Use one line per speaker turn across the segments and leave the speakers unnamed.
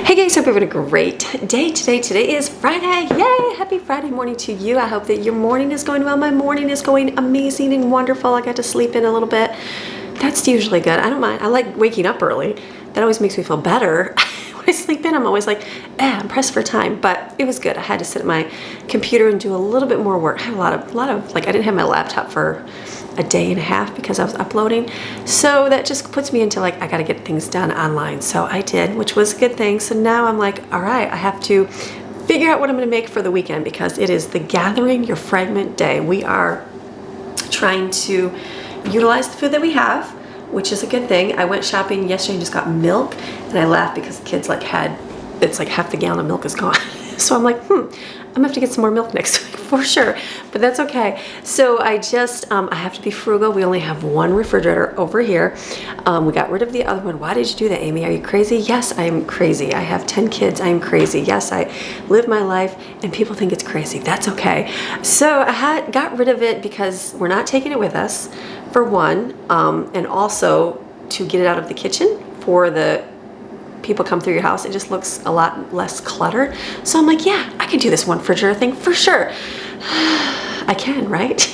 Hey guys, hope you're having a great day today. Today is Friday. Yay! Happy Friday morning to you. I hope that your morning is going well. My morning is going amazing and wonderful. I got to sleep in a little bit. That's usually good. I don't mind. I like waking up early. That always makes me feel better. When I sleep in, I'm always like, I'm pressed for time. But it was good. I had to sit at my computer and do a little bit more work. I had a lot of like, I didn't have my laptop for a day and a half because I was uploading. So that just puts me into like, I got to get things done online. So I did, which was a good thing. So now I'm like, all right, I have to figure out what I'm going to make for the weekend because it is the Gathering Your Fragment Day. We are trying to utilize the food that we have, which is a good thing. I went shopping yesterday and just got milk, and I laughed because the kids it's like half the gallon of milk is gone. So I'm like, I'm gonna have to get some more milk next week for sure, but that's okay. So I just, I have to be frugal. We only have one refrigerator over here. We got rid of the other one. Why did you do that, Amy? Are you crazy? Yes, I am crazy. I have 10 kids. I am crazy. Yes, I live my life and people think it's crazy. That's okay. So I got rid of it because we're not taking it with us, for one, and also to get it out of the kitchen for the people come through your house. It just looks a lot less cluttered. So I'm like, yeah, I can do this one refrigerator thing for sure. I can, right?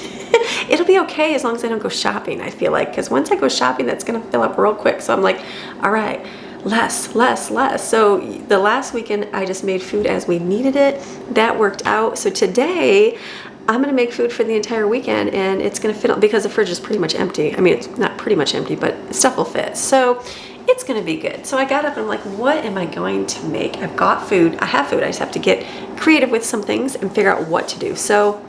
It'll be okay as long as I don't go shopping, I feel like, because once I go shopping, that's gonna fill up real quick. So I'm like, all right, less. So the last weekend, I just made food as we needed it. That worked out. So today, I'm gonna make food for the entire weekend, and it's gonna fit because the fridge is pretty much empty. I mean, it's not pretty much empty, but stuff will fit. So it's gonna be good. So I got up and I'm like, what am I going to make? I've got food, I have food. I just have to get creative with some things and figure out what to do. So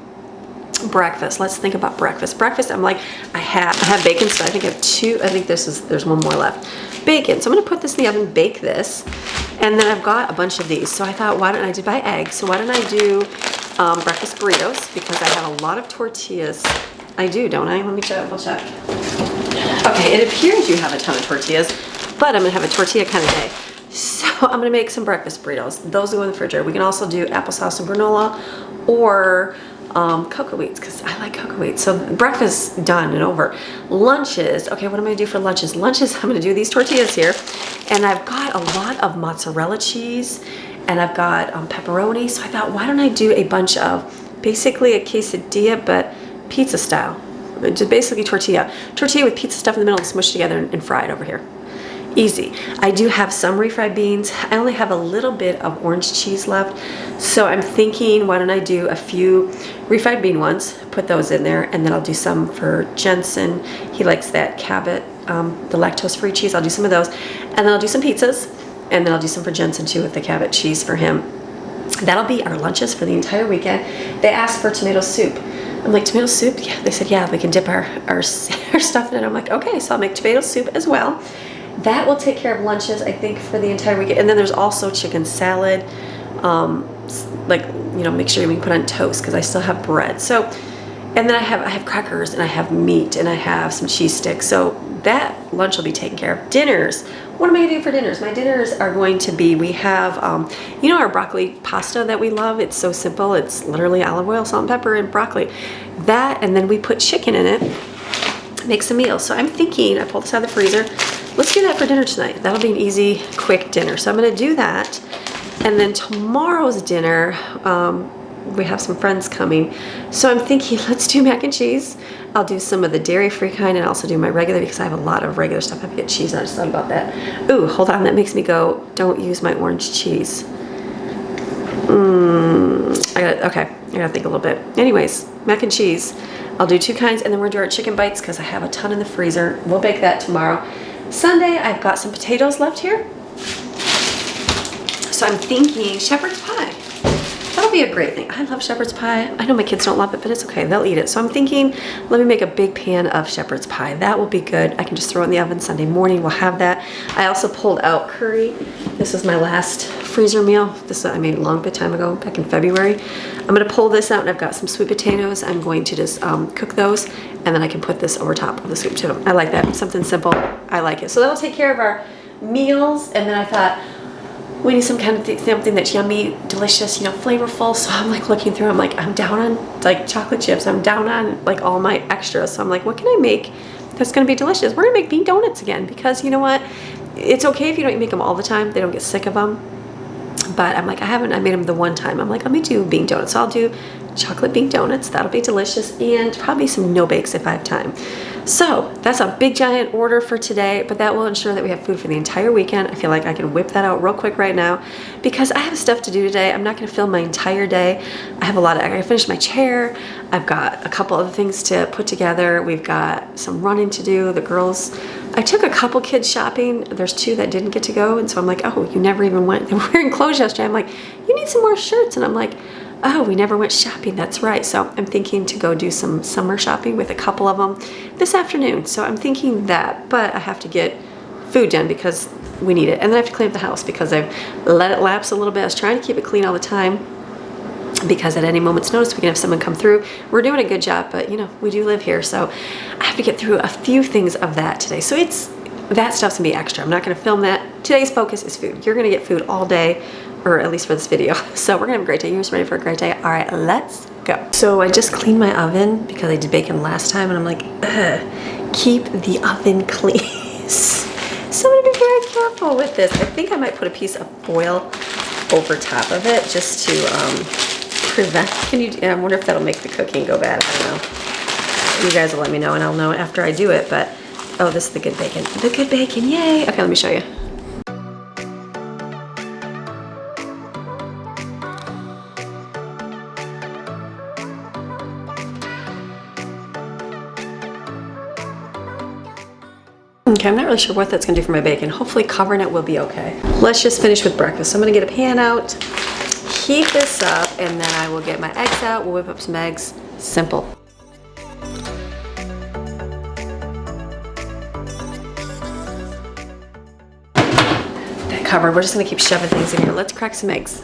breakfast, let's think about breakfast. Breakfast, I'm like, I have bacon, so I think I have two, I think there's one more left. Bacon, so I'm gonna put this in the oven, bake this, and then I've got a bunch of these. So I thought, why don't I did buy eggs, so why don't I do breakfast burritos, because I have a lot of tortillas. I do, don't I? Let me double check. Okay, it appears you have a ton of tortillas, but I'm gonna have a tortilla kind of day. So I'm gonna make some breakfast burritos. Those go in the refrigerator. We can also do applesauce and granola or cocoa wheats, because I like cocoa wheats. So breakfast done and over. Lunches, okay, what am I gonna do for lunches? Lunches, I'm gonna do these tortillas here, and I've got a lot of mozzarella cheese, and I've got pepperoni, so I thought, why don't I do a bunch of, basically a quesadilla, but pizza style. Just basically tortilla with pizza stuff in the middle and smushed together and fried over here. Easy. I do have some refried beans. I only have a little bit of orange cheese left, so I'm thinking, why don't I do a few refried bean ones, put those in there, and then I'll do some for Jensen. He likes that Cabot, the lactose-free cheese. I'll do some of those, and then I'll do some pizzas, and then I'll do some for Jensen too with the Cabot cheese for him. That'll be our lunches for the entire weekend. They asked for tomato soup. I'm like, tomato soup? Yeah, they said, yeah, we can dip our stuff in it. I'm like, okay, so I'll make tomato soup as well. That will take care of lunches, I think, for the entire weekend. And then there's also chicken salad, like, you know, make sure you can put on toast because I still have bread. So, and then I have crackers and I have meat and I have some cheese sticks. So that lunch will be taken care of. Dinners. What am I gonna do for dinners? My dinners are going to be, we have, you know, our broccoli pasta that we love. It's so simple. It's literally olive oil, salt and pepper, and broccoli. That, and then we put chicken in it, make some meals. So I'm thinking, I pulled this out of the freezer. Let's do that for dinner tonight. That'll be an easy, quick dinner. So I'm gonna do that. And then tomorrow's dinner, we have some friends coming. So I'm thinking, let's do mac and cheese. I'll do some of the dairy-free kind and also do my regular because I have a lot of regular stuff. I have to get cheese. I just thought about that. Ooh, hold on. That makes me go, don't use my orange cheese. I gotta think a little bit. Anyways, mac and cheese. I'll do two kinds, and then we're gonna do our chicken bites because I have a ton in the freezer. We'll bake that tomorrow. Sunday, I've got some potatoes left here. So I'm thinking shepherd's pie. That'll be a great thing. I love shepherd's pie. I know my kids don't love it, but it's okay. They'll eat it. So I'm thinking, let me make a big pan of shepherd's pie. That will be good. I can just throw it in the oven Sunday morning. We'll have that. I also pulled out curry. This is my last freezer meal. This I made a long bit time ago, back in February. I'm gonna pull this out, and I've got some sweet potatoes. I'm going to just cook those, and then I can put this over top of the sweet potato. I like that. Something simple. I like it. So that'll take care of our meals, and then I thought, we need some kind of something that's yummy, delicious, you know, flavorful. So I'm like looking through, I'm like, I'm down on like chocolate chips. I'm down on like all my extras. So I'm like, what can I make that's gonna be delicious? We're gonna make bean donuts again because you know what? It's okay if you don't make them all the time. They don't get sick of them. But I'm like, I made them the one time. I'm like, let me do bean donuts. So I'll do chocolate bean donuts. That'll be delicious. And probably some no bakes if I have time. So that's a big giant order for today, but that will ensure that we have food for the entire weekend. I feel like I can whip that out real quick right now because I have stuff to do today. I'm not going to film my entire day. I have I gotta finish my chair. I've got a couple other things to put together. We've got some running to do. The girls, I took a couple kids shopping. There's 2 that didn't get to go. And so I'm like, oh, you never even went. They were wearing clothes yesterday. I'm like, you need some more shirts. And I'm like, oh, we never went shopping. That's right. So I'm thinking to go do some summer shopping with a couple of them this afternoon. So I'm thinking that, but I have to get food done because we need it. And then I have to clean up the house because I've let it lapse a little bit. I was trying to keep it clean all the time because at any moment's notice we can have someone come through. We're doing a good job, but you know, we do live here. So I have to get through a few things of that today. So that stuff's gonna be extra. I'm not gonna film that. Today's focus is food. You're gonna get food all day, or at least for this video. So we're gonna have a great day. You're just ready for a great day. All right, let's go. So I just cleaned my oven because I did bacon last time and I'm like, keep the oven clean. So I'm gonna be very careful with this. I think I might put a piece of foil over top of it just to prevent, I wonder if that'll make the cooking go bad. I don't know. You guys will let me know and I'll know after I do it, but oh, this is the good bacon. The good bacon, yay. Okay, let me show you. Okay, I'm not really sure what that's gonna do for my bacon. Hopefully covering it will be okay. Let's just finish with breakfast. So I'm gonna get a pan out, heat this up, and then I will get my eggs out. We'll whip up some eggs. Simple. That covered. We're just gonna keep shoving things in here. Let's crack some eggs.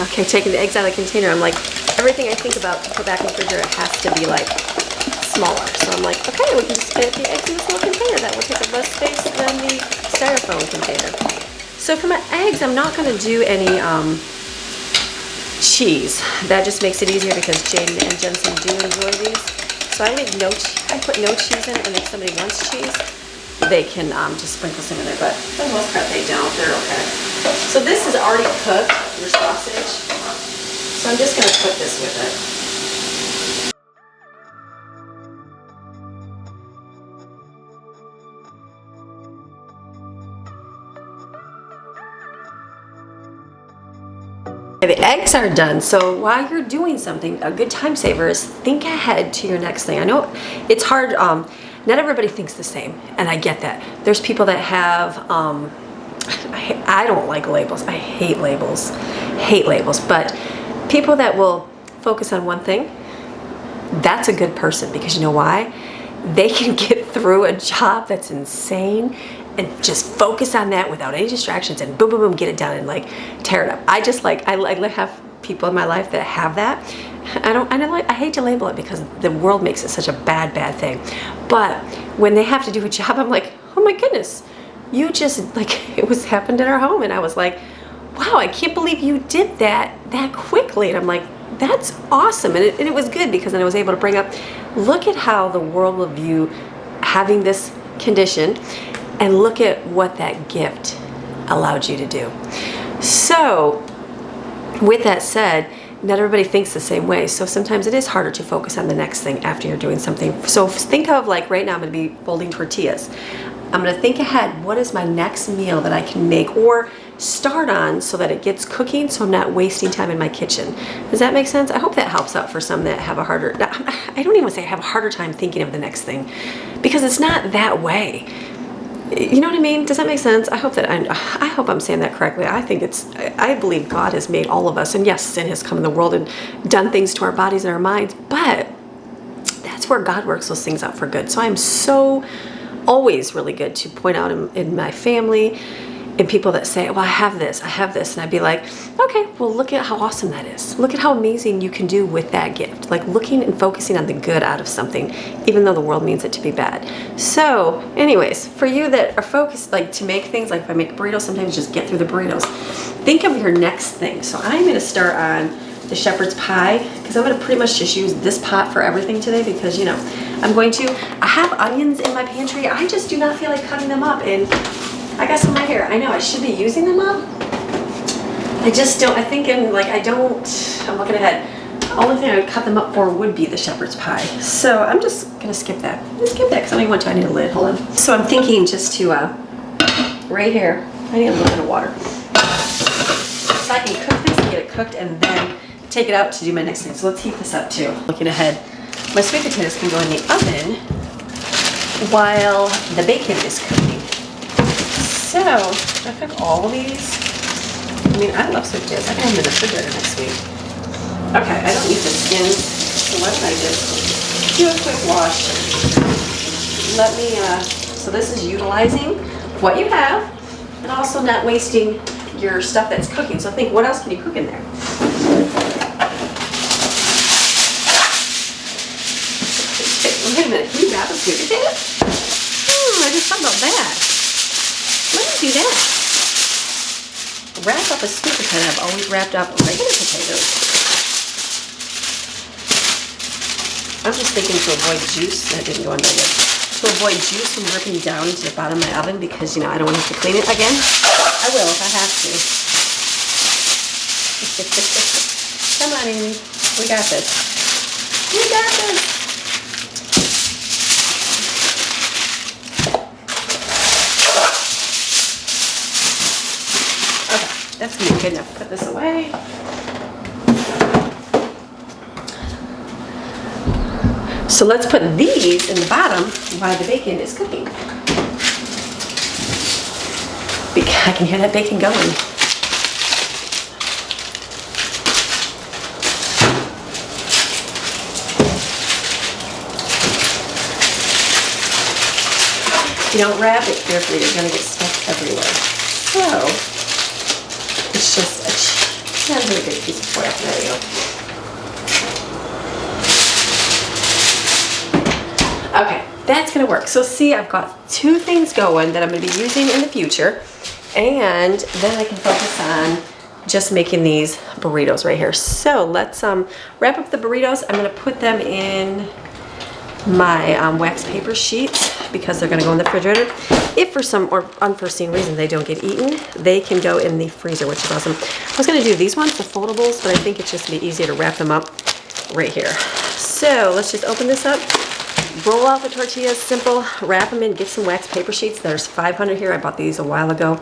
Okay, taking the eggs out of the container, I'm like, everything I think about to put back in the refrigerator has to be like smaller. So I'm like, okay, we can just fit the eggs in this little container that will take up less space than the styrofoam container. So for my eggs, I'm not gonna do any cheese. That just makes it easier because Jaden and Jensen do enjoy these. So I put no cheese in, and if somebody wants cheese, they can just sprinkle some in there, but for the most part they don't. They're okay. So this is already cooked, your sausage. So I'm just gonna cook this with it. Okay, the eggs are done. So while you're doing something, a good time saver is think ahead to your next thing. I know it's hard. Not everybody thinks the same, and I get that. There's people that have, I don't like labels. I hate labels. Hate labels. But people that will focus on one thing, that's a good person because you know why? They can get through a job that's insane and just focus on that without any distractions and boom, boom, boom, get it done and like tear it up. I have people in my life that have that. I hate to label it because the world makes it such a bad thing. But when they have to do a job, I'm like, oh my goodness, you just like, it was happened in our home. And I was like, wow, I can't believe you did that quickly. And I'm like, that's awesome. And it was good because then I was able to bring up, look at how the world will view having this condition and look at what that gift allowed you to do. So with that said, not everybody thinks the same way. So sometimes it is harder to focus on the next thing after you're doing something. So think of like right now I'm gonna be folding tortillas. I'm gonna think ahead, what is my next meal that I can make or start on so that it gets cooking so I'm not wasting time in my kitchen. Does that make sense? I hope that helps out for some that have a harder, I don't even say I have a harder time thinking of the next thing because it's not that way. You know what I mean? Does that make sense? I hope that I hope I'm saying that correctly. I believe God has made all of us, and yes, sin has come in the world and done things to our bodies and our minds, but that's where God works those things out for good. So I'm so always really good to point out in my family, And people that say, well, I have this, and I'd be like, okay, well, look at how awesome that is. Look at how amazing you can do with that gift. Like looking and focusing on the good out of something, even though the world means it to be bad. So anyways, for you that are focused, like to make things, like if I make burritos, sometimes just get through the burritos. Think of your next thing. So I'm gonna start on the shepherd's pie, because I'm gonna pretty much just use this pot for everything today, because you know, I have onions in my pantry. I just do not feel like cutting them up, and I got some right here. I know I should be using them up. I just don't, I'm looking ahead. The only thing I would cut them up for would be the shepherd's pie. So I'm just gonna skip that. Let's skip that, because I don't even want to, I need a lid, hold on. So I'm thinking just to, right here, I need a little bit of water. So I can cook this and get it cooked and then take it out to do my next thing. So let's heat this up too. Looking ahead, my sweet potatoes can go in the oven while the bacon is cooking. So, I cook all of these. I mean, I love sweet potatoes. I can have them in the refrigerator next week. Okay, I don't need the skins, so why don't I just do a quick wash. So this is utilizing what you have and also not wasting your stuff that's cooking. So think, what else can you cook in there? Wait a minute, can you wrap a sweet potato? I just thought about that. Let me do that. Wrap up a sweet potato. I've always wrapped up regular potatoes. I'm just thinking to avoid juice. That didn't go in there yet. To avoid juice from dripping down into the bottom of my oven, because you know I don't want to have to clean it again. I will if I have to. Come on, Amy. We got this. We got this. That's gonna be good enough. Put this away. So let's put these in the bottom while the bacon is cooking. Because I can hear that bacon going. If you don't wrap it carefully, you're gonna get stuck everywhere. So it's just not a really big piece of foil. There we go. Okay, that's gonna work. So see, I've got two things going that I'm gonna be using in the future, and then I can focus on just making these burritos right here. So let's wrap up the burritos. I'm gonna put them in my wax paper sheets because they're gonna go in the refrigerator. If for some or unforeseen reason they don't get eaten, they can go in the freezer, which is awesome. I was gonna do these ones, the foldables, but I think it's just gonna be easier to wrap them up right here. So let's just open this up, roll out the tortillas, simple, wrap them in, get some wax paper sheets. There's 500 here, I bought these a while ago.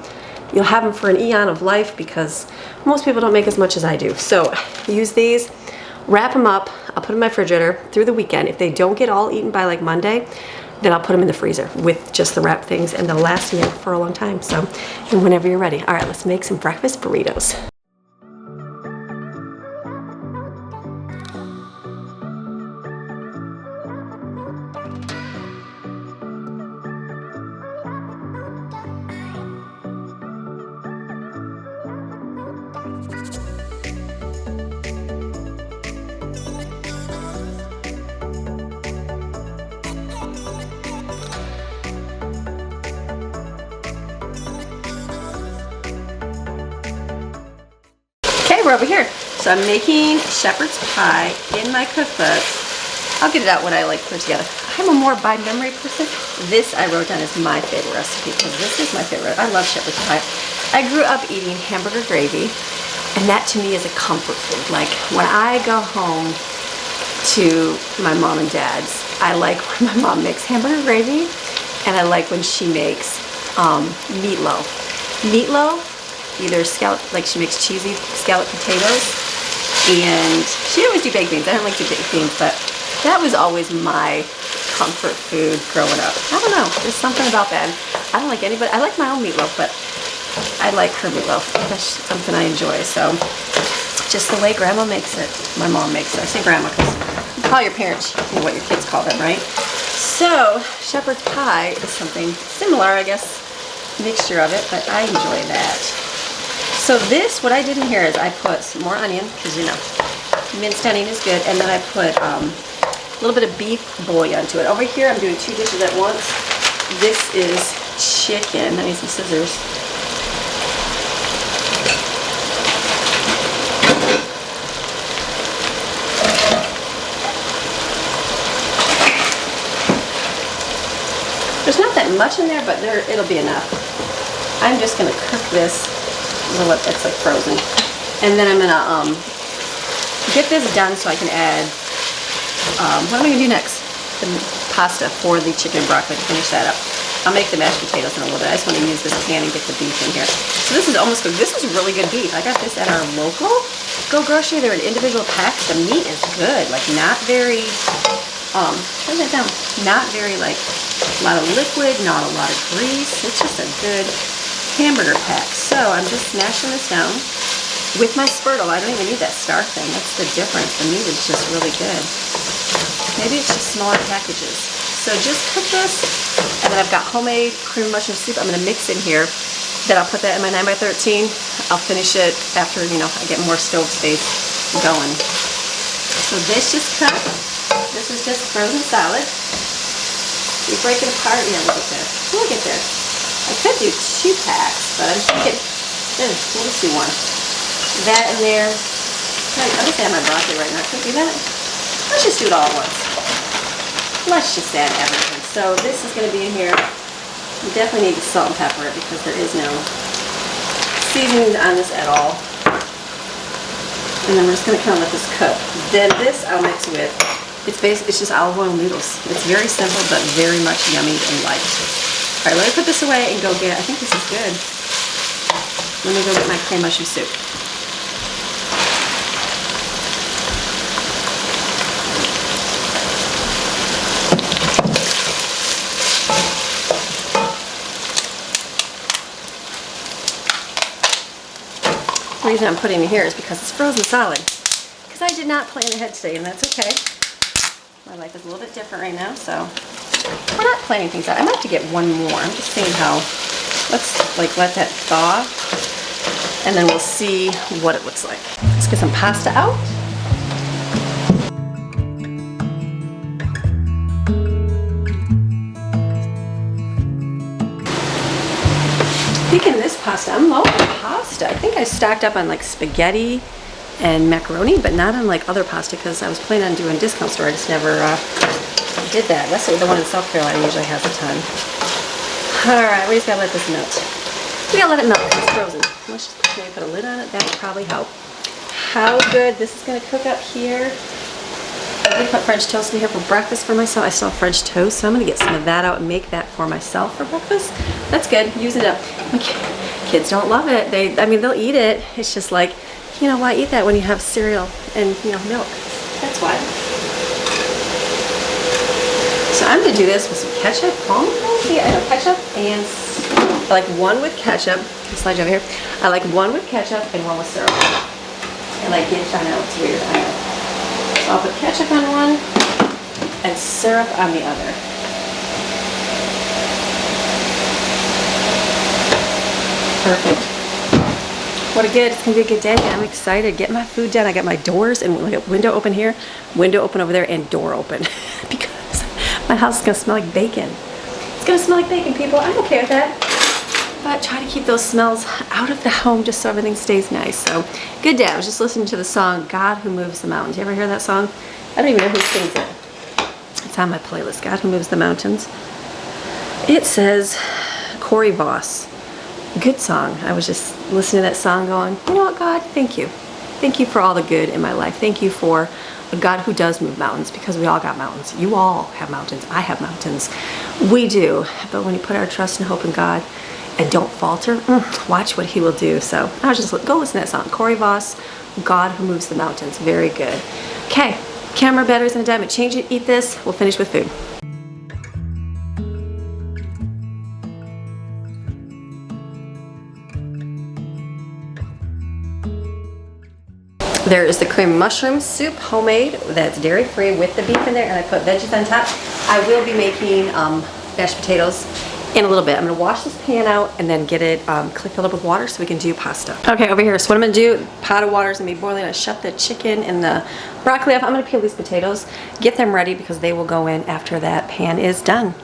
You'll have them for an eon of life because most people don't make as much as I do. So use these, wrap them up, I'll put them in my refrigerator through the weekend. If they don't get all eaten by like Monday, then I'll put them in the freezer with just the wrap things, and they'll last me for a long time. So, and whenever you're ready. All right, let's make some breakfast burritos. We're over here. So I'm making shepherd's pie in my cookbook. I'll get it out when I like put it together. I'm a more by memory person. This I wrote down as my favorite recipe because this is my favorite. I love shepherd's pie. I grew up eating hamburger gravy, and that to me is a comfort food. Like when I go home to my mom and dad's, I like when my mom makes hamburger gravy, and I like when she makes meatloaf. Meatloaf, either scallop, like she makes cheesy scallop potatoes, and she always do baked beans. I don't like to do baked beans, but that was always my comfort food growing up. I don't know, there's something about that. I don't like anybody, I like my own meatloaf, but I like her meatloaf. That's something I enjoy. So just the way grandma makes it, my mom makes it. I say grandma because you call your parents, you know what your kids call them, right? So shepherd's pie is something similar, I guess. mixture of it, but I enjoy that. So this, what I did in here is I put some more onion, because you know, minced onion is good, and then I put a little bit of beef bouillon to it. Over here, I'm doing 2 dishes at once. This is chicken. I need some scissors. There's not that much in there, but it'll be enough. I'm just gonna cook this. It's like frozen, and then I'm gonna get this done so I can add. What am I gonna do next? The pasta for the chicken broccoli to finish that up. I'll make the mashed potatoes in a little bit. I just want to use this pan and get the beef in here. So this is almost good. This is really good beef. I got this at our local Go Grocery. They're in individual packs. The meat is good. Like not very. Turn that down. Not very like. A lot of liquid, not a lot of grease. It's just a good hamburger pack. So I'm just smashing this down with my spurtle. I don't even need that star thing. That's the difference. The meat is just really good. Maybe it's just smaller packages. So just cook this, and then I've got homemade cream mushroom soup. I'm going to mix in here. Then I'll put that in my 9x13. I'll finish it after, you know, I get more stove space going. So this just cut. This is just frozen salad. You break it apart, yeah, we'll get there. We'll get there. I could do 2 packs, but I'm thinking, we'll just do 1. That in there. I'm just add my broccoli right now. Could do that. Let's just do it all at once. Let's just add everything. So this is going to be in here. You definitely need to salt and pepper it because there is no seasoning on this at all. And then we're just going to kind of let this cook. Then this I'll mix with. It's just olive oil noodles. It's very simple, but very much yummy and light. All right, let me put this away and go get, I think this is good. Let me go get my cream mushroom soup. The reason I'm putting it here is because it's frozen solid. Because I did not plan ahead today, and that's okay. My life is a little bit different right now, so we're not planning things out. I might have to get 1 more. I'm just seeing how. Let's like let that thaw, and then we'll see what it looks like. Let's get some pasta out. Thinking this pasta, I'm low on pasta. I think I stocked up on like spaghetti and macaroni, but not on like other pasta because I was planning on doing a discount store. I just never did that. That's the one in South Carolina usually has a ton. Alright, we just gotta let this melt. We gotta let it melt because it's frozen. Let's just maybe put a lid on it. That would probably help. How good this is gonna cook up here. I did put French toast in here for breakfast for myself. I still have French toast, so I'm gonna get some of that out and make that for myself for breakfast. That's good. Use it up. My kids don't love it. I mean, they'll eat it. It's just like, you know, why eat that when you have cereal and, you know, milk? That's why. So I'm going to do this with some ketchup. Yeah, I know, ketchup and I like 1 with ketchup. I'll slide you over here. I like 1 with ketchup and 1 with syrup. And like, I know, it's weird. I know. So I'll put ketchup on one and syrup on the other. Perfect. What a good, it's gonna be a good day. I'm excited. Get my food done. I got my doors and like a window open here, window open over there, and door open because my house is gonna smell like bacon. It's gonna smell like bacon, people. I'm okay with that. But try to keep those smells out of the home just so everything stays nice. So, good day. I was just listening to the song, God Who Moves the Mountains. You ever hear that song? I don't even know who sings it. It's on my playlist, God Who Moves the Mountains. It says Corey Voss. Good song. I was just listening to that song going, you know what, God, thank you. Thank you for all the good in my life. Thank you for a God who does move mountains, because we all got mountains. You all have mountains. I have mountains. We do. But when you put our trust and hope in God and don't falter, watch what he will do. So I was just, go listen to that song. Corey Voss, God Who Moves the Mountains. Very good. Okay, camera battery's gonna die. Change it, eat this. We'll finish with food. There is the cream mushroom soup, homemade, that's dairy-free with the beef in there, and I put veggies on top. I will be making mashed potatoes in a little bit. I'm gonna wash this pan out and then get it filled up with water so we can do pasta. Okay, over here, so what I'm gonna do, pot of water is gonna be boiling. I shut the chicken and the broccoli off. I'm gonna peel these potatoes, get them ready because they will go in after that pan is done.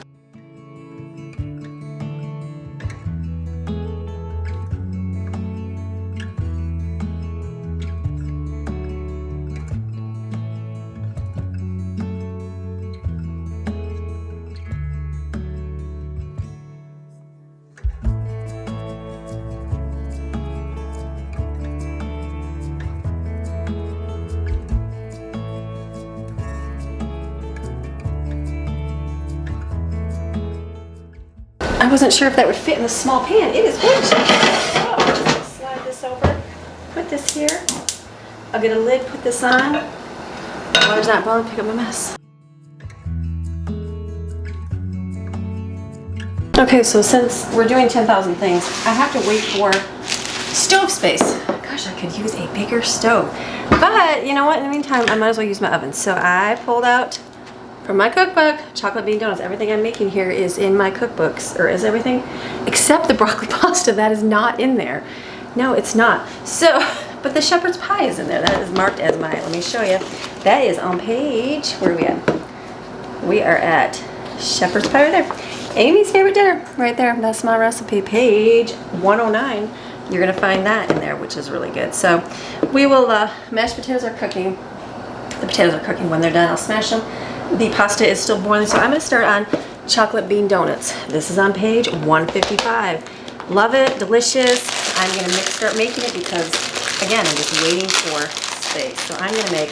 I wasn't sure if that would fit in the small pan. It is big. So, slide this over, put this here. I'll get a lid, put this on. Water's not boiling, pick up my mess. Okay, so since we're doing 10,000 things, I have to wait for stove space. Gosh, I could use a bigger stove. But you know what, in the meantime, I might as well use my oven. So I pulled out from my cookbook, chocolate bean donuts. Everything I'm making here is in my cookbooks, or is everything? Except the broccoli pasta, that is not in there. No, it's not. So, but the shepherd's pie is in there. That is marked as my, let me show you. That is on page, where are we at? We are at shepherd's pie right there. Amy's favorite dinner, right there. That's my recipe, page 109. You're gonna find that in there, which is really good. So we will, mashed potatoes are cooking. The potatoes are cooking. When they're done, I'll smash them. The pasta is still boiling, so I'm going to start on chocolate bean donuts. This is on page 155. Love it, delicious. I'm going to start making it because, again, I'm just waiting for space. So I'm going to make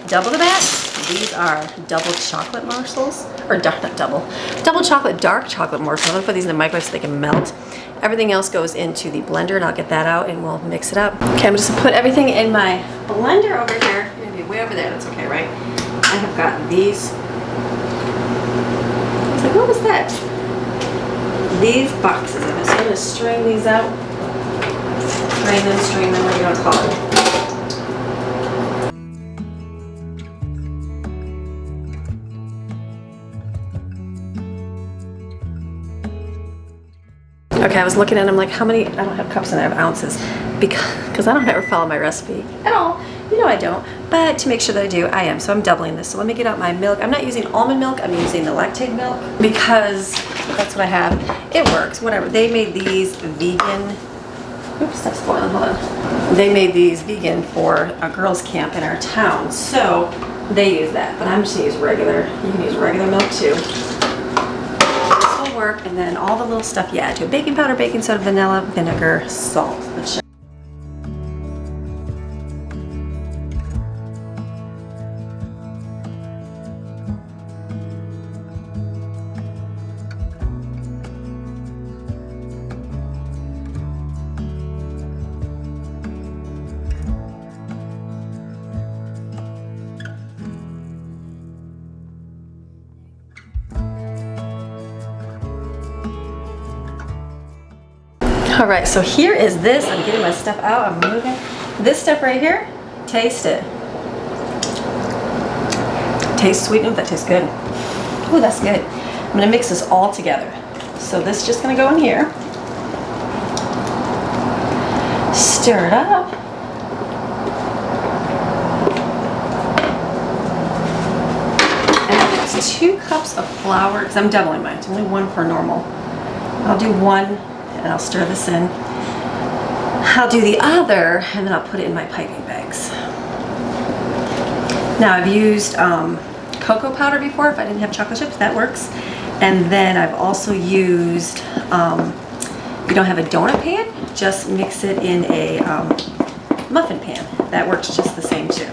double the batch. These are double chocolate morsels, or not double chocolate, dark chocolate morsels. I'm going to put these in the microwave so they can melt. Everything else goes into the blender, and I'll get that out and we'll mix it up. Okay, I'm just going to put everything in my blender over here. You're going to be way over there. That's okay, right? I have got these. I was like, what was that? These boxes of it. So I'm going to strain these out. Strain them, what are you going to call it? Okay, I was looking at them like, how many, I don't have cups in there, I have ounces. Because I don't ever follow my recipe at all. You know I don't, but to make sure that I do, I am. So I'm doubling this. So let me get out my milk. I'm not using almond milk, I'm using the lactate milk because that's what I have. It works, whatever. They made these vegan, oops, that's spoiling, hold on. They made these vegan for a girls' camp in our town. So they use that, but I'm just gonna use regular. You can use regular milk too. This will work, and then all the little stuff you add to it. Baking powder, baking soda, vanilla, vinegar, salt. All right, so here is this. I'm getting my stuff out, I'm moving. This stuff right here, taste it. Tastes sweet, oh, that tastes good. Oh, that's good. I'm gonna mix this all together. So this is just gonna go in here. Stir it up. And it's 2 cups of flour, because I'm doubling mine. It's only 1 for normal. I'll do 1. And I'll stir this in. I'll do the other, and then I'll put it in my piping bags. Now I've used cocoa powder before if I didn't have chocolate chips, that works. And then I've also used, if you don't have a donut pan, just mix it in a muffin pan. That works just the same too.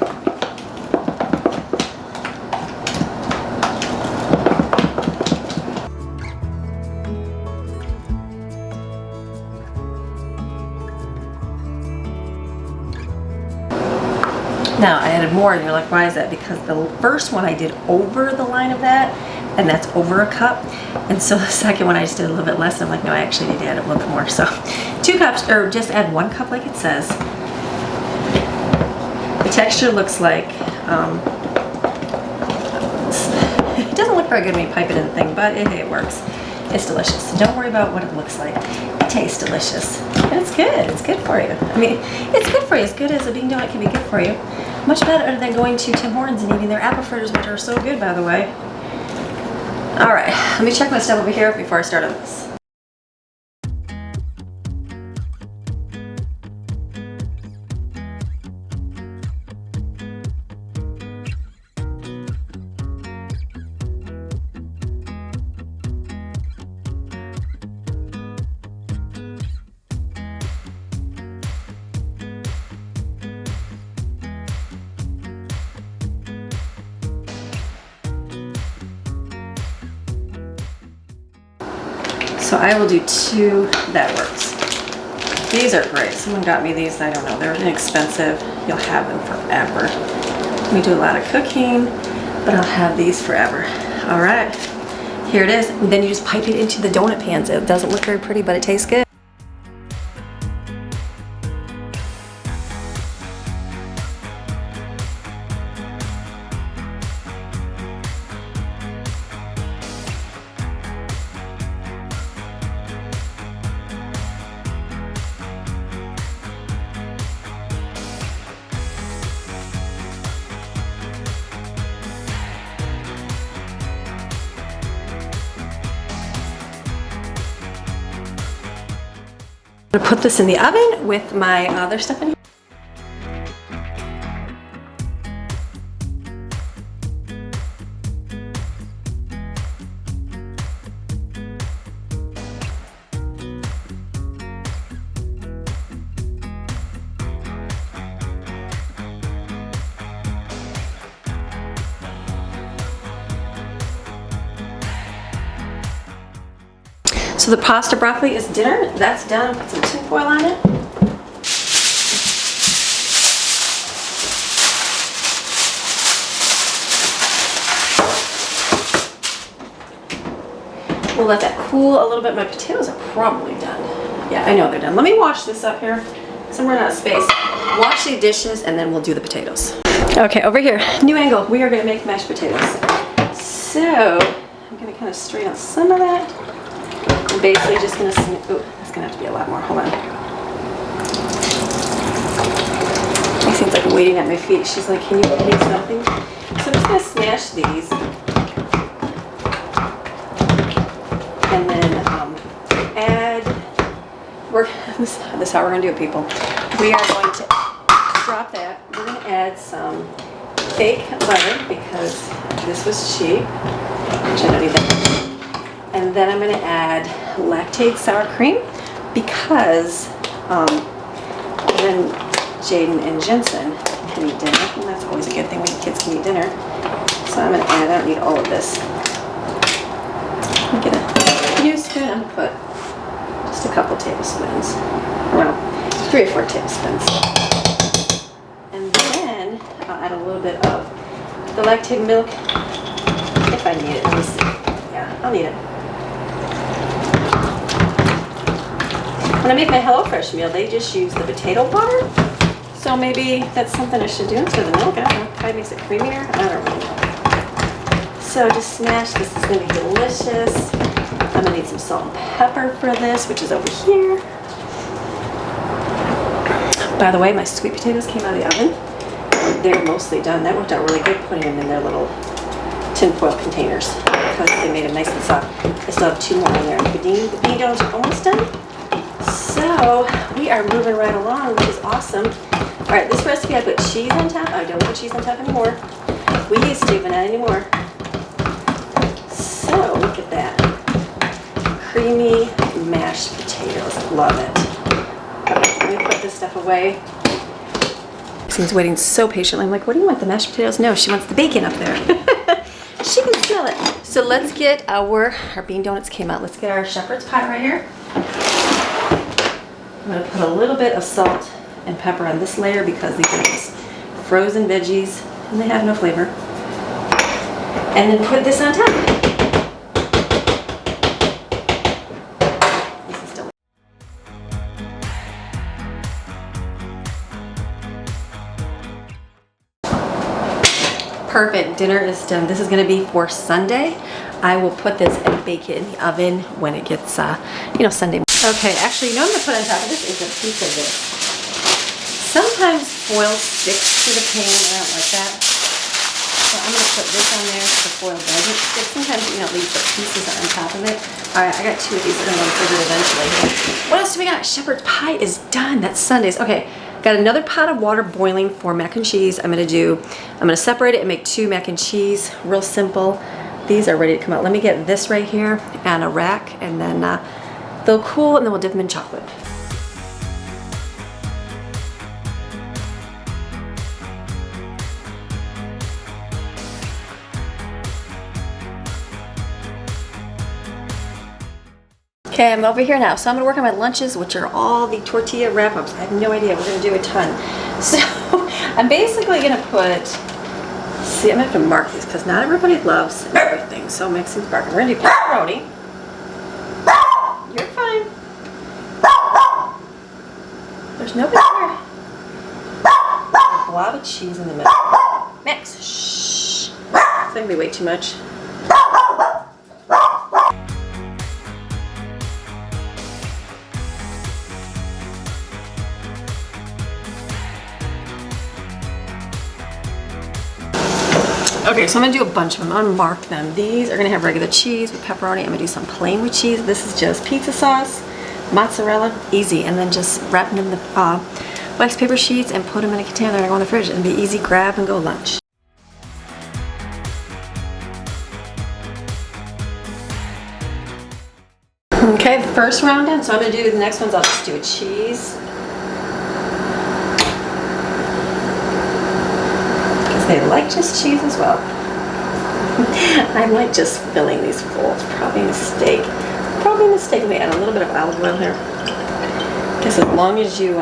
Now I added more and you're like, why is that? Because the first one I did over the line of that, and that's over a cup. And so the second one I just did a little bit less, and I'm like, no, I actually need to add a little bit more. So 2 cups, or just add 1 cup like it says. The texture looks like, it doesn't look very good when you pipe it in the thing, but hey, it works. It's delicious. So don't worry about what it looks like. It tastes delicious. And it's good. It's good for you. I mean, it's good for you. As good as a bean donut can be good for you. Much better than going to Tim Hortons and eating their apple fritters, which are so good, by the way. All right, let me check my stuff over here before I start on this. So I will do 2 that works. These are great. Someone got me these. I don't know. They're inexpensive. You'll have them forever. We do a lot of cooking, but I'll have these forever. All right. Here it is. And then you just pipe it into the donut pans. It doesn't look very pretty, but it tastes good. I'm gonna put this in the oven with my other stuff in here. So the pasta broccoli is dinner. That's done. Put some tin foil on it. We'll let that cool a little bit. My potatoes are probably done. Yeah, I know they're done. Let me wash this up here. I'm running out of space. Wash the dishes and then we'll do the potatoes. Okay, over here, new angle. We are gonna make mashed potatoes. So I'm gonna kind of strain out some of that. I'm basically just gonna, oh, that's gonna have to be a lot more, hold on. She seems like waiting at my feet. She's like, can you make something? So I'm just gonna smash these. And then add, this is how we're gonna do it, people. We are going to drop that. We're gonna add some fake butter because this was cheap, which I don't need that. And then I'm going to add lactate sour cream because then Jaden and Jensen can eat dinner. And that's always a good thing when kids can eat dinner. So I'm going to add, I don't need all of this. I'm going to use spoon. I'm going to put just a couple tablespoons. Well, 3 or 4 tablespoons. And then I'll add a little bit of the lactate milk if I need it. Let me see. Yeah, I'll need it. When I make my HelloFresh meal, they just use the potato water. So maybe that's something I should do instead of the milk. I don't know. Probably makes it creamier. I don't really know. So just smash. This is going to be delicious. I'm going to need some salt and pepper for this, which is over here. By the way, my sweet potatoes came out of the oven. They're mostly done. That worked out really good putting them in their little tin foil containers because they made them nice and soft. I still have 2 more in there. The bean donuts are almost done. So we are moving right along, which is awesome. All right, this recipe I put cheese on top. I don't put cheese on top anymore. We used to, but not anymore. So look at that. Creamy mashed potatoes. Love it. Let me put this stuff away. She's waiting so patiently. I'm like, what do you want, the mashed potatoes? No, she wants the bacon up there. She can smell it. So let's get our bean donuts came out. Let's get our shepherd's pie right here. I'm going to put a little bit of salt and pepper on this layer because these are just frozen veggies and they have no flavor. And then put this on top. This is delicious. Perfect. Dinner is done. This is going to be for Sunday. I will put this and bake it in the oven when it gets, you know, Sunday. Okay, actually, you know what I'm gonna put on top of this is a piece of this. Sometimes foil sticks to the pan, I don't like that. So I'm gonna put this on there so the foil doesn't stick. Sometimes, you know, leave the pieces on top of it. All right, I got 2 of these. I'm gonna go figure it eventually. What else do we got? Shepherd's pie is done. That's Sundays. Okay, got another pot of water boiling for mac and cheese. I'm gonna separate it and make 2 mac and cheese. Real simple. These are ready to come out. Let me get this right here and a rack, and then they'll cool, and then we'll dip them in chocolate. Okay, I'm over here now. So I'm gonna work on my lunches, which are all the tortilla wrap-ups. I have no idea, we're gonna do a ton. So I'm basically gonna put, see, I'm gonna have to mark these because not everybody loves everything. So mix and sparkle. We're gonna do pepperoni. You're fine. There's nobody here. A blob of cheese in the middle. Mix, shh. It's gonna be way too much. Okay, so I'm gonna do a bunch of them. I'm gonna mark them. These are gonna have regular cheese with pepperoni. I'm gonna do some plain with cheese. This is just pizza sauce, mozzarella, easy. And then just wrap them in the wax paper sheets and put them in a container and go in the fridge and be easy grab and go lunch. Okay, the first round done. So I'm gonna do the next ones. I'll just do a cheese. They like just cheese as well. I like just filling these full. It's probably a mistake. Probably a mistake. Let me add a little bit of olive oil here. Guess as long as you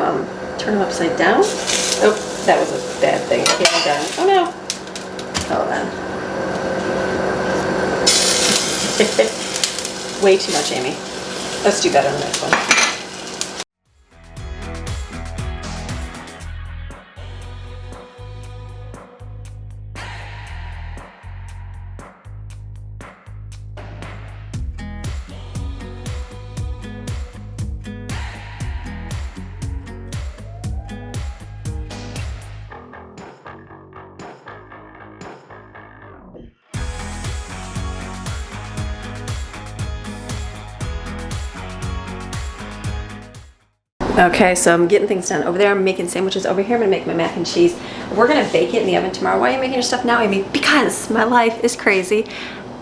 turn them upside down. Oh, that was a bad thing. Okay, I'm done. Oh no. Hold on. Way too much, Amy. Let's do better on the next one. Okay, so I'm getting things done. Over there, I'm making sandwiches. Over here, I'm gonna make my mac and cheese. We're gonna bake it in the oven tomorrow. Why are you making your stuff now, Amy? Because my life is crazy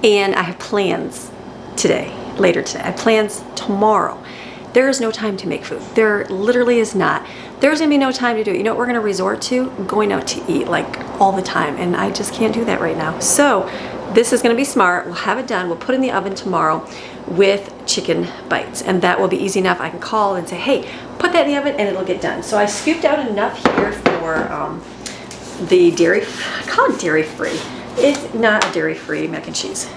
and I have plans today, later today. I have plans tomorrow. There is no time to make food. There literally is not. There's gonna be no time to do it. You know what we're gonna resort to? Going out to eat like all the time, and I just can't do that right now. So this is gonna be smart. We'll have it done. We'll put it in the oven tomorrow with chicken bites, and that will be easy enough. I can call and say, hey, put that in the oven and it'll get done. So I scooped out enough here for the dairy, I call it dairy free. It's not a dairy free mac and cheese.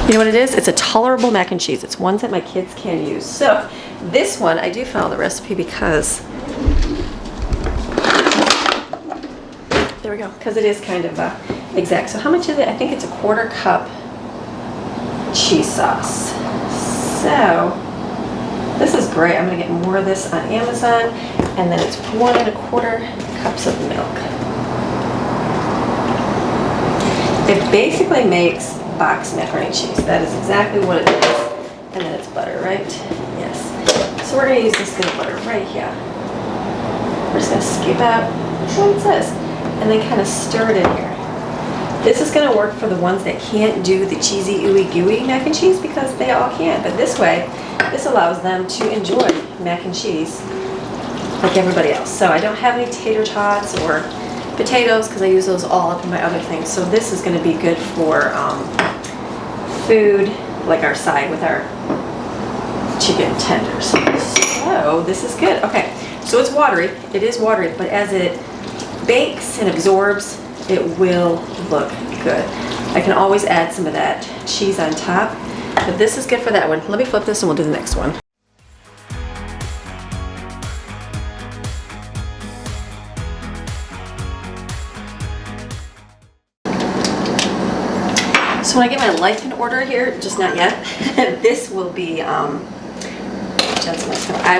You know what it is? It's a tolerable mac and cheese. It's ones that my kids can use. So this one, I do follow the recipe because, there we go, because it is kind of exact. So how much is it? I think it's a 1/4 cup cheese sauce. So this is great. I'm gonna get more of this on Amazon, and then it's 1 1/4 cups of milk. It basically makes box macaroni and cheese. That is exactly what it is. And then it's butter, right? Yes. So we're gonna use this good butter right here. We're just gonna scoop out what it says, and then kind of stir it in here. This is going to work for the ones that can't do the cheesy ooey gooey mac and cheese because they all can. But this way, this allows them to enjoy mac and cheese like everybody else. So I don't have any tater tots or potatoes because I use those all up in my other things. So this is going to be good for food like our side with our chicken tenders. So this is good. Okay, so it's watery. It is watery, but as it bakes and absorbs, it will look good. I can always add some of that cheese on top, but this is good for that one. Let me flip this and we'll do the next one. So when I get my life in order here, just not yet, this will be, I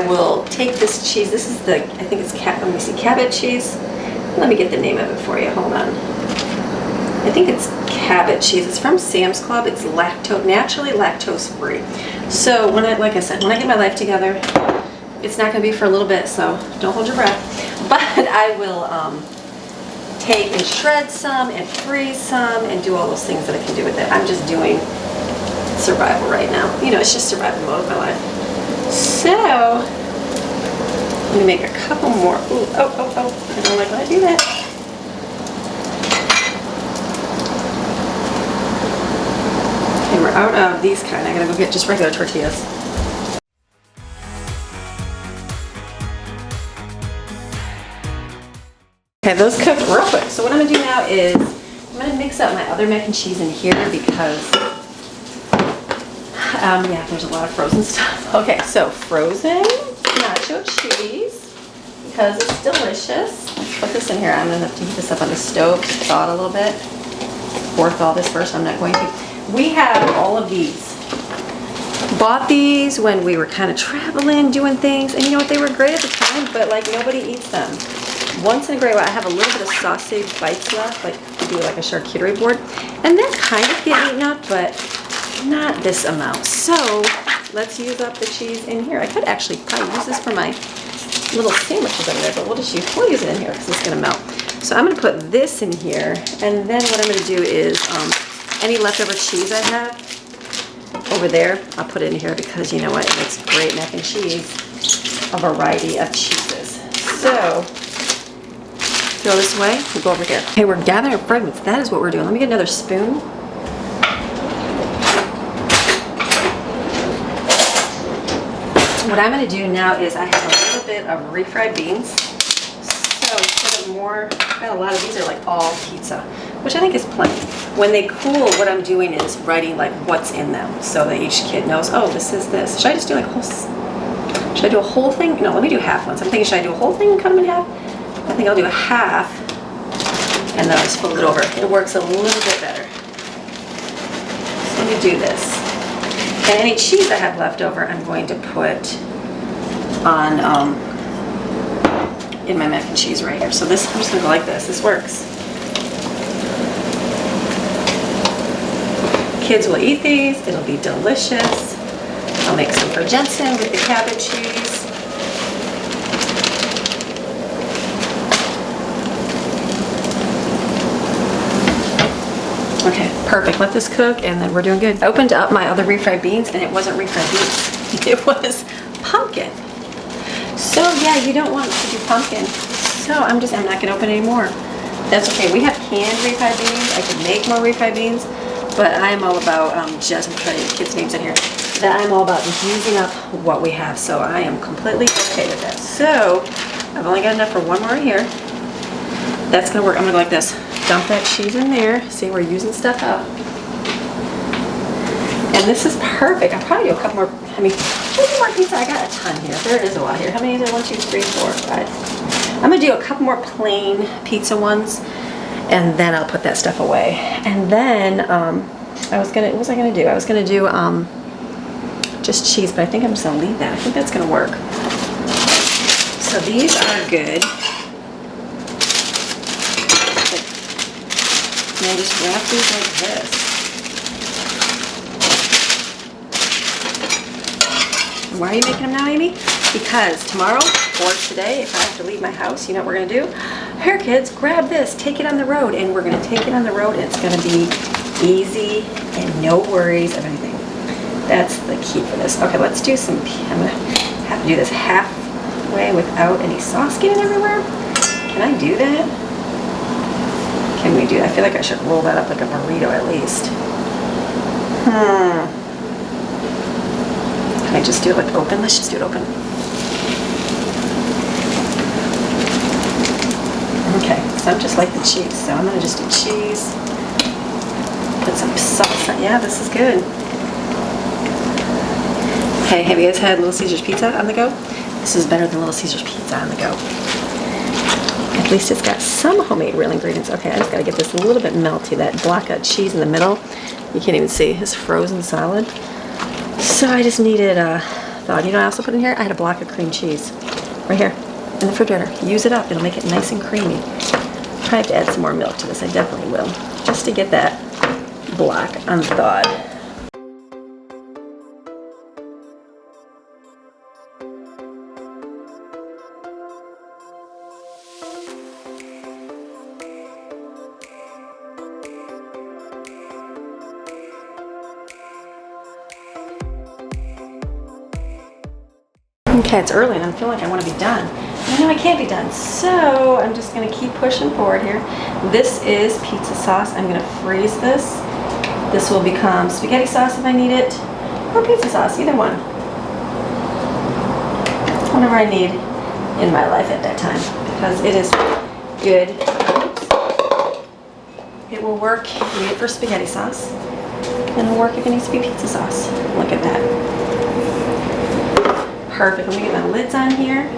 will take this cheese. This is the, I think it's, let me see, Cabot cheese. Let me get the name of it for you. Hold on. I think it's Cabot cheese. It's from Sam's Club. It's naturally lactose free. So when like I said, when I get my life together, it's not going to be for a little bit, so don't hold your breath. But I will take and shred some and freeze some and do all those things that I can do with it. I'm just doing survival right now. You know, it's just survival mode of my life. So let me make a couple more. Ooh, oh. I don't like when I do that. Okay, we're out of these kind. I gotta go get just regular tortillas. Okay, those cooked real quick. So what I'm gonna do now is I'm gonna mix up my other mac and cheese in here because yeah, there's a lot of frozen stuff. Okay, so frozen nacho cheese because it's delicious. Let's put this in here. I'm gonna have to heat this up on the stove to thaw it a little bit. Or thaw this first. I'm not going to. We have all of these. Bought these when we were kind of traveling, doing things, and you know what? They were great at the time, but like nobody eats them. Once in a great while, I have a little bit of sausage bites left, like to do like a charcuterie board, and they're kind of getting eaten up, but not this amount. So let's use up the cheese in here. I could actually probably use this for my little sandwiches over there, but we'll use it in here because it's gonna melt. So I'm gonna put this in here, and then what I'm gonna do is any leftover cheese I have over there, I'll put it in here because you know what, it makes great mac and cheese, a variety of cheeses. So throw this away, we'll go over here. Okay, we're gathering our fragments. That is what we're doing. Let me get another spoon. What I'm going to do now is I have a little bit of refried beans. So instead of more, I've got a lot of these are like all pizza, which I think is plenty. When they cool, what I'm doing is writing like what's in them so that each kid knows, oh, this is this. Should I just do like whole, should I do a whole thing? No, let me do half ones. I'm thinking, should I do a whole thing and cut them in half? I think I'll do a half and then I'll just fold it over. It works a little bit better. So let me do this. And any cheese I have left over, I'm going to put on in my mac and cheese right here. So this, I'm just gonna go like this. This works. Kids will eat these. It'll be delicious. I'll make some for Jensen with the Cabot cheese. Okay, perfect. Let this cook and then we're doing good. I opened up my other refried beans and it wasn't refried beans. It was pumpkin. So yeah, you don't want to do pumpkin. So I'm not gonna open any more. That's okay. We have canned refried beans. I could make more refried beans, but I'm all about I'm trying to get kids' names in here. That I'm all about just using up what we have. So I am completely okay with that. So I've only got enough for one more here. That's gonna work. I'm gonna go like this. Dump that cheese in there. See, we're using stuff up. And this is perfect. I'll probably do a couple more, how many more pizza? I got a ton here. There is a lot here. How many is there? 1, 2, 3, 4, 5. I'm gonna do a couple more plain pizza ones and then I'll put that stuff away. And then, what was I gonna do? I was gonna do just cheese, but I think I'm just gonna leave that. I think that's gonna work. So these are good. And I just wrap these like this. Why are you making them now, Amy? Because tomorrow or today, if I have to leave my house, you know what we're gonna do? Here, kids, grab this, take it on the road, and we're gonna take it on the road, and it's gonna be easy and no worries of anything. That's the key for this. Okay, let's do some, I'm gonna have to do this halfway without any sauce getting everywhere. Can I do that? Can we do that? I feel like I should roll that up like a burrito at least. Can I just do it like open? Let's just do it open. Okay, so I'm just like the cheese. So I'm gonna just do cheese. Put some sauce on. Yeah, this is good. Hey, have you guys had Little Caesars pizza on the go? This is better than Little Caesars pizza on the go. At least it's got some homemade real ingredients. Okay, I just gotta get this a little bit melty. That block of cheese in the middle, you can't even see, it's frozen solid. So I just needed thawed. You know what I also put in here? I had a block of cream cheese right here in the refrigerator. Use it up, it'll make it nice and creamy. I have to add some more milk to this, I definitely will, just to get that block unthawed. Okay, it's early and I'm feeling like I want to be done. I know I can't be done, so I'm just going to keep pushing forward here. This is pizza sauce. I'm going to freeze this. This will become spaghetti sauce if I need it, or pizza sauce, either one. Whatever I need in my life at that time, because it is good. It will work if you need it for spaghetti sauce, and it'll work if it needs to be pizza sauce. Look at that. Perfect. Let me get my lids on here.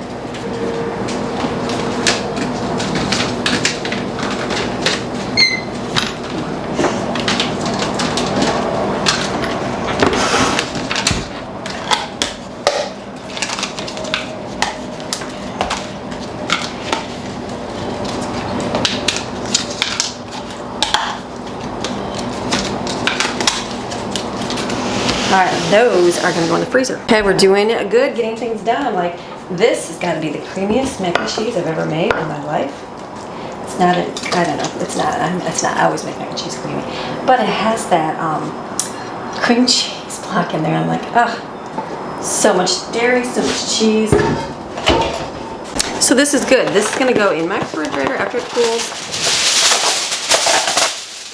Alright, those are going to go in the freezer. Okay, we're doing good, getting things done. Like, this has got to be the creamiest mac and cheese I've ever made in my life. It's not, I don't know, it's not, I always make mac and cheese creamy. But it has that cream cheese block in there. I'm like, oh, so much dairy, so much cheese. So this is good. This is going to go in my refrigerator after it cools.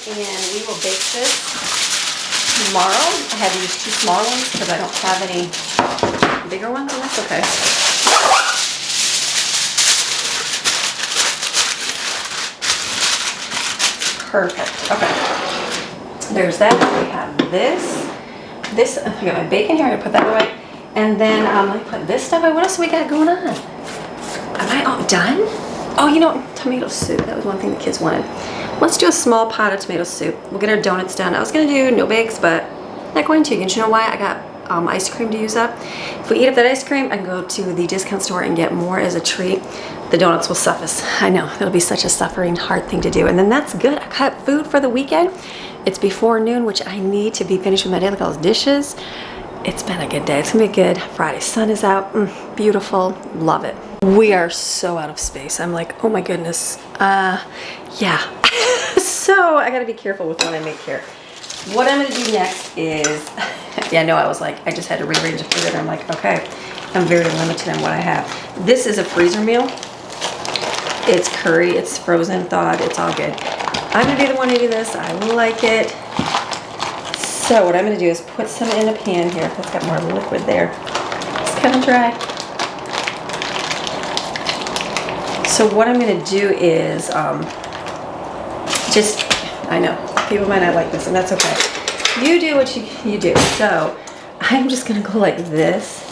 And we will bake this tomorrow. I had to use 2 small ones because I don't have any bigger ones, and that's okay. Perfect. Okay. There's that. We have this. I got my bacon here. I'm gonna put that away. And then let me put this stuff away. What else do we got going on? Am I all done? Oh, you know, tomato soup. That was one thing the kids wanted. Let's do a small pot of tomato soup. We'll get our donuts done. I was gonna do no bakes, but I'm not going to. And you know why? I got ice cream to use up. If we eat up that ice cream, I can go to the discount store and get more as a treat. The donuts will suffice. I know, it'll be such a suffering, hard thing to do. And then that's good. I cut food for the weekend. It's before noon, which I need to be finished with my day. Look at all those dishes. It's been a good day. It's gonna be a good Friday. Sun is out, beautiful, love it. We are so out of space. I'm like, oh my goodness. Yeah. So I gotta be careful with what I make here. What I'm gonna do next is, yeah, no, I was like, I just had to rearrange the food, and I'm like, okay, I'm very limited on what I have. This is a freezer meal. It's curry, it's frozen, thawed, it's all good. I'm gonna be the one eating this. I like it. So what I'm gonna do is put some in a pan here. That's got more liquid there. It's kind of dry. So what I'm gonna do is I know people might not like this, and that's okay. You do what you do. So I'm just gonna go like this,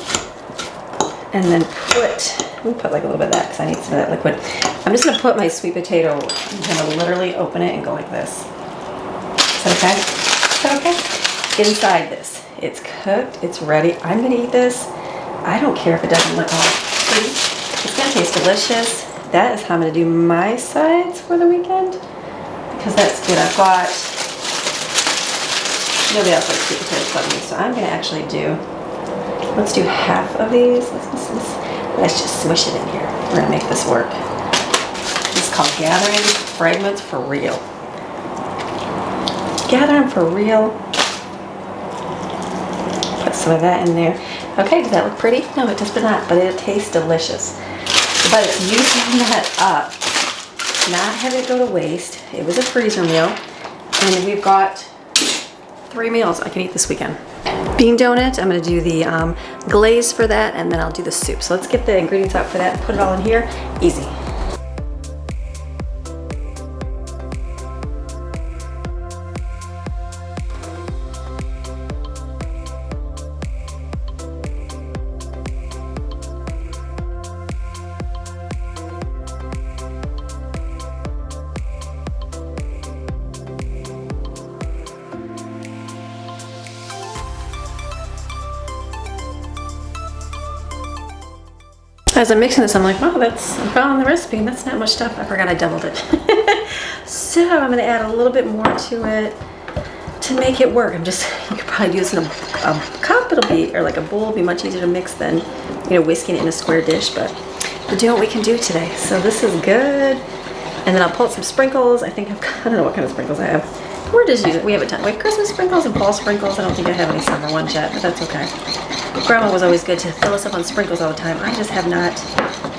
and then let me put like a little bit of that because I need some of that liquid. I'm just gonna put my sweet potato. I'm gonna literally open it and go like this. Is that okay? Is that okay? Inside this, it's cooked, it's ready. I'm gonna eat this. I don't care if it doesn't look all pretty. It's gonna taste delicious. That is how I'm gonna do my sides for the weekend, because that's good. I've got, nobody else likes sweet potatoes but me, so I'm gonna actually let's do half of these. Let's just smush it in here. We're gonna make this work. This is called Gathering Fragments for Real. Gather them for real. Put some of that in there. Okay, does that look pretty? No, it does not, but it tastes delicious. But it's using that up, not have it go to waste. It was a freezer meal, and we've got 3 meals I can eat this weekend. Bean donut, I'm gonna do the glaze for that, and then I'll do the soup. So let's get the ingredients out for that and put it all in here. Easy. As I'm mixing this, I'm like, wow, I'm following the recipe, and that's not much stuff. I forgot I doubled it. So I'm gonna add a little bit more to it to make it work. You could probably do this in a cup, or like a bowl, it'll be much easier to mix than, you know, whisking it in a square dish, but we're doing what we can do today. So this is good. And then I'll pull out some sprinkles. I think I don't know what kind of sprinkles I have. We're just using, we have a ton. We have Christmas sprinkles and fall sprinkles. I don't think I have any summer ones yet, but that's okay. Grandma was always good to fill us up on sprinkles all the time. I just have not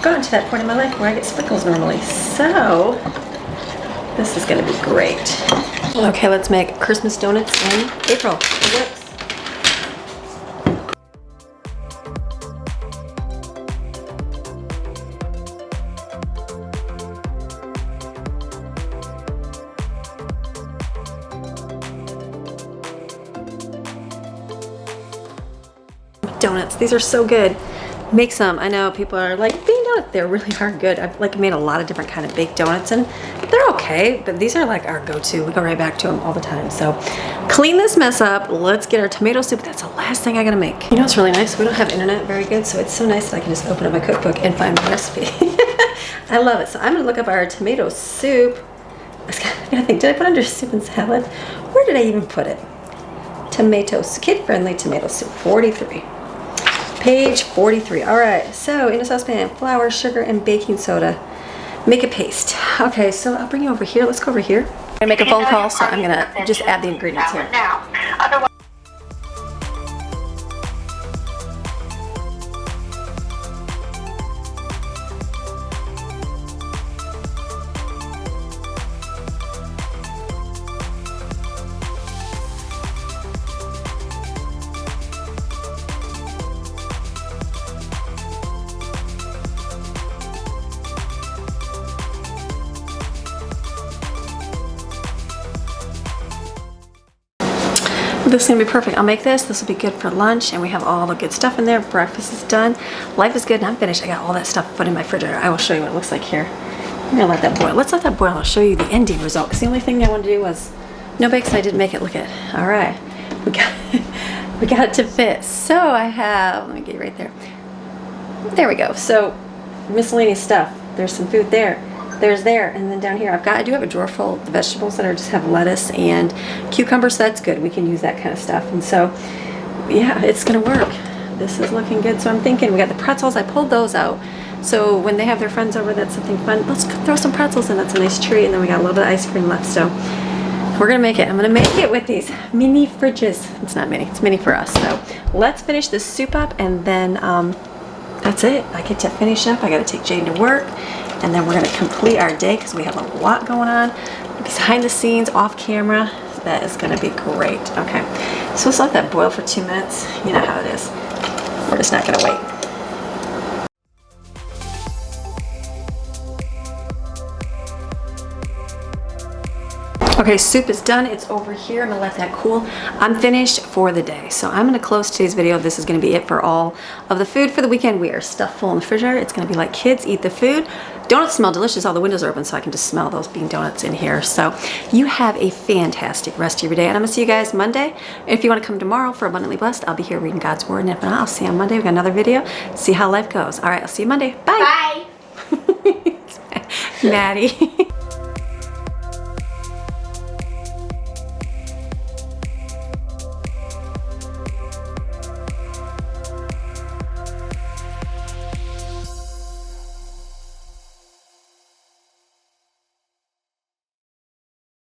gotten to that point in my life where I get sprinkles normally. So this is gonna be great. Okay, let's make Christmas donuts in April. It works. Donuts, these are so good. Make some. I know people are like, bean donuts, they're really good. I've like made a lot of different kind of baked donuts and they're okay, but these are like our go-to. We go right back to them all the time. So clean this mess up. Let's get our tomato soup. That's the last thing I gotta make. You know what's really nice? We don't have internet very good, so it's so nice that I can just open up my cookbook and find my recipe. I love it. So I'm gonna look up our tomato soup. I think, did I put under soup and salad? Where did I even put it? Tomatoes, kid-friendly tomato soup, 43. Page 43. All right, so in a saucepan, flour, sugar, and baking soda. Make a paste. Okay, so I'll bring you over here. Let's go over here. I'm gonna make a phone call, so I'm gonna just add the ingredients here. This is gonna be perfect. I'll make this. This will be good for lunch, and we have all the good stuff in there. Breakfast is done. Life is good, and I'm finished. I got all that stuff put in my refrigerator. I will show you what it looks like here. I'm gonna let that boil. Let's let that boil. I'll show you the ending result, because the only thing I wanted to do was no bakes. I didn't make it. Look at it. All right, we got it to fit. So I have. Let me get you right there. There we go. So miscellaneous stuff. There's some food there. There's there, and then down here I do have a drawer full of vegetables that just have lettuce and cucumbers, so that's good. We can use that kind of stuff, and so yeah, it's gonna work. This is looking good. So I'm thinking we got the pretzels. I pulled those out, so when they have their friends over, that's something fun. Let's throw some pretzels in. That's a nice treat, and then we got a little bit of ice cream left. So we're gonna make it. I'm gonna make it with these mini fridges. It's not mini. It's mini for us. So let's finish this soup up, and then that's it. I get to finish up. I got to take Jane to work. And then we're gonna complete our day because we have a lot going on behind the scenes, off camera. That is gonna be great. Okay, so let's let that boil for 2 minutes. You know how it is. We're just not gonna wait. Okay, soup is done. It's over here. I'm gonna let that cool. I'm finished for the day. So I'm gonna close today's video. This is gonna be it for all of the food for the weekend. We are stuffed full in the refrigerator. It's gonna be like kids eat the food. Donuts smell delicious. All the windows are open, so I can just smell those bean donuts in here. So you have a fantastic rest of your day, and I'm gonna see you guys Monday. If you wanna come tomorrow for Abundantly Blessed, I'll be here reading God's Word, and if not, I'll see you on Monday. We've got another video. See how life goes. All right, I'll see you Monday. Bye.
Bye.
Maddie.